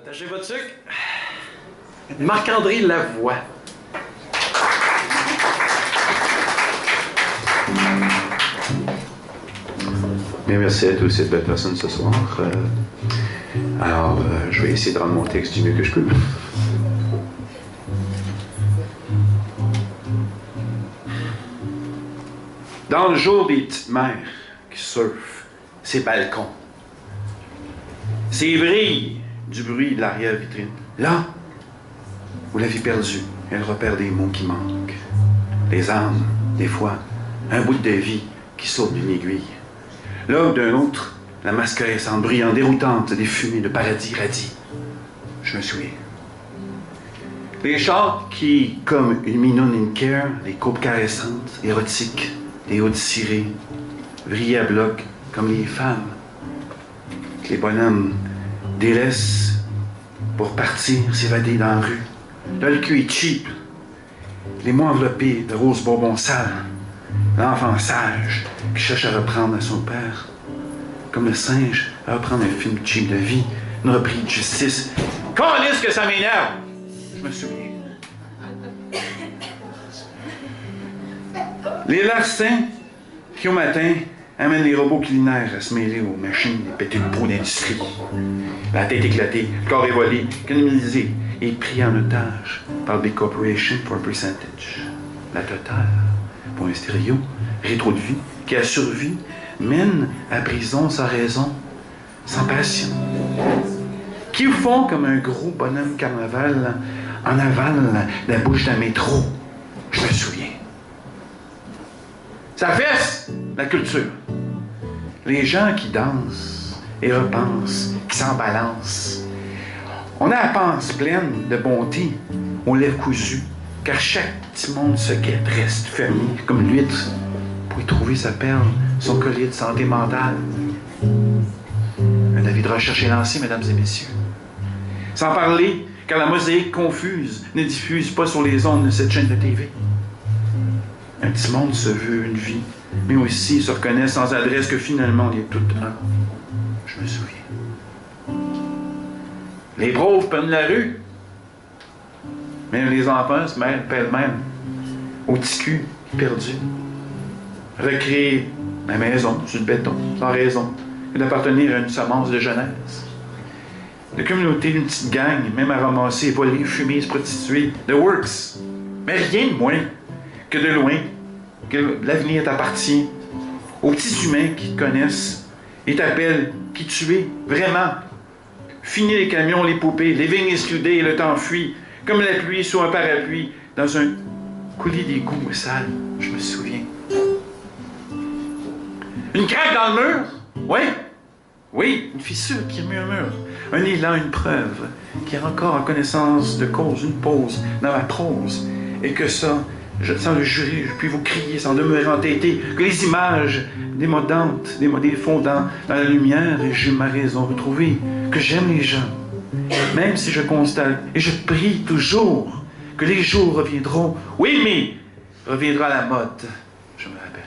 Attachez votre sucre. Marc-André Lavoie. Bien, merci à tous cette belle personne ce soir. Alors, je vais essayer de rendre mon texte du mieux que je peux. Dans le jour des petites mères qui surfent ces balcons, ces vrilles du bruit de l'arrière-vitrine, là où la vie perdue, elle repère des mots qui manquent. Les âmes, des fois, un bout de vie qui saute d'une aiguille. Là où d'un autre, la masquerade brillante, déroutante des fumées de paradis radis. Je me souviens. Les chars qui, comme une minoune in care, les coupes caressantes, érotiques, les hauts cirés, vrillaient à bloc comme les femmes que les bonhommes délaissent pour partir, s'évader dans la rue. Là, le cul est cheap. Les mots enveloppés de roses bonbons sales. L'enfant sage qui cherche à reprendre à son père. Comme le singe à reprendre un film cheap de vie, une reprise de justice. Calisse que ça m'énerve! Je me souviens. Les larcins qui, au matin, amènent les robots culinaires à se mêler aux machines des pétés de peau d'industrie. La tête éclatée, le corps évolé, criminalisé et pris en otage par Big Corporation pour un percentage. La totale, pour un stéréo, rétro de vie, qui a survécu, mène à prison sans raison, sans passion. Qui font comme un gros bonhomme carnaval en aval la bouche d'un métro. Je me souviens. Ça fesse la culture. Les gens qui dansent et repensent, qui s'en balancent. On a la panse pleine de bonté aux lèvres cousues, car chaque petit monde se guette, reste fermé comme l'huître pour y trouver sa perle, son collier de santé mentale. Un avis de recherche est lancé, mesdames et messieurs. Sans parler, car la mosaïque confuse ne diffuse pas sur les ondes de cette chaîne de TV. Un petit monde se veut une vie, mais aussi se reconnaît sans adresse que finalement on est tout un. Je me souviens. Les pauvres prennent la rue. Même les enfants se mêlent pêle-mêle au petit cul perdu. Recréer la maison sur le béton, sans raison, et d'appartenir à une semence de jeunesse. De communauté d'une petite gang, même à ramasser, voler, fumer, se prostituer, the works. Mais rien de moins que de loin, que l'avenir t'appartient aux petits humains qui te connaissent et t'appellent, qui tu es, vraiment. Fini les camions, les poupées, les vignes escudées et le temps fuit, comme la pluie sous un parapluie, dans un coulis d'égout sale, je me souviens. Une craque dans le mur? Oui. Oui, une fissure qui murmure. Un élan, une preuve, qui a encore en connaissance de cause, une pause dans ma prose. Et que ça, sans le jurer, je puis vous crier sans demeurer entêté, que les images démodantes, des modèles fondants dans la lumière, et j'ai ma raison retrouvée, que j'aime les gens. Même si je constate, et je prie toujours, que les jours reviendront. Oui, mais reviendra la mode. Je me rappelle.